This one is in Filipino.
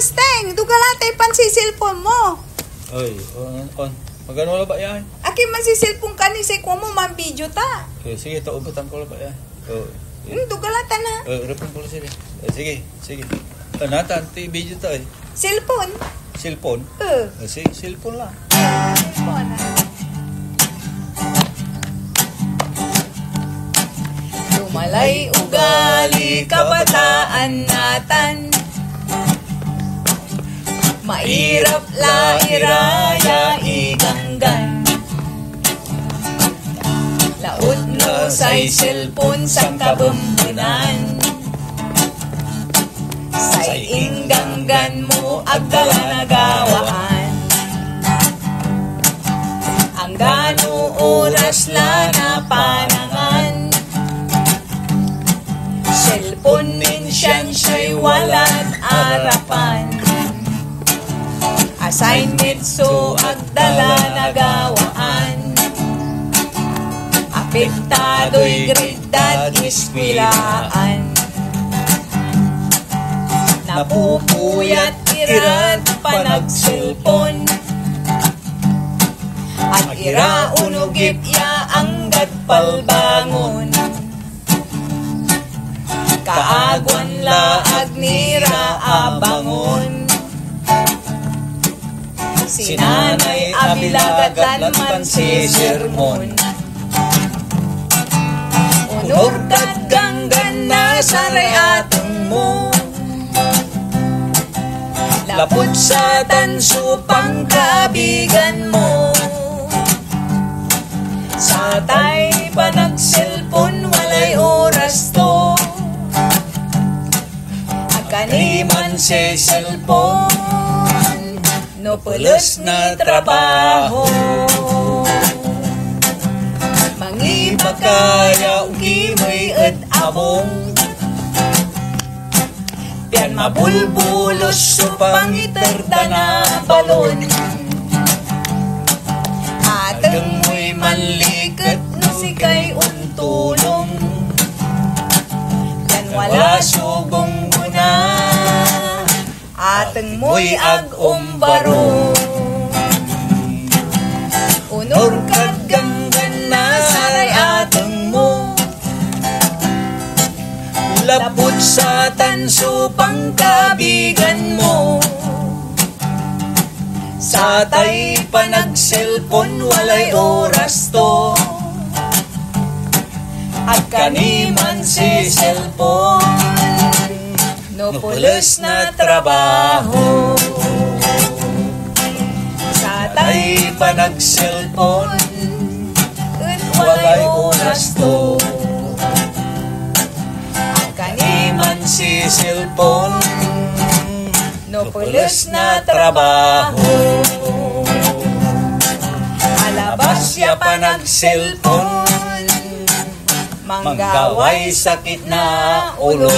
Steng, dugalatay pan si cellphone mo. Oy, on. Magano la ba yan? Aki man si cellphone ka ni say ko mo man video ta. Okay, sige, ubutan ko la ba yan? Oh. Dugalatan na. Repon ko la sige. Sige. Natan, ti video ta eh. Cellphone? Cellphone? Sige, cellphone lang. Cellphone na. Lumalay ugali kabataan natan. Mairap la iraya iganggan. Laot no say cellphone sang kabembenan. Say inganggan mo agdala nagawaan. Ang gano oras la na panangan. Cellphone minsan siya'y walang arapan. Assignment so agdala nagawaan. Apektado'y grade at iskwilaan. Napupuyat iran panag-cellphone. At ira unugip ya ang gadpalbangon. Kaagwan la agnira abangon. Sinanay abilagatan man si sermon. Unor kat ganggan na saray atong mo. Lapot sa tansupang kabigan mo. Sa tay pa nag-cellphone walay oras to. Agkaniman si cellphone no pulos na trabaho. Mangiba kaya ugimoy at abong. Pian mabulbulos supang itarda na balon. Ateng mo'y manlikat no sikay untulong. Yan wala subong muna. Ateng mo'y ag-umbaro. Unor kat ganggan na saray ateng mo. Lapot sa tansupang kabigan mo. Sa tay pa nag-cellphone walay oras to. At kaniman si cellphone no pulos na trabaho. Sa tay pa nag-cellphone walay oras to. Kaniman si cellphone no pulos na trabaho. Alabas ya pa nag-cellphone manggaway sakit na ulo.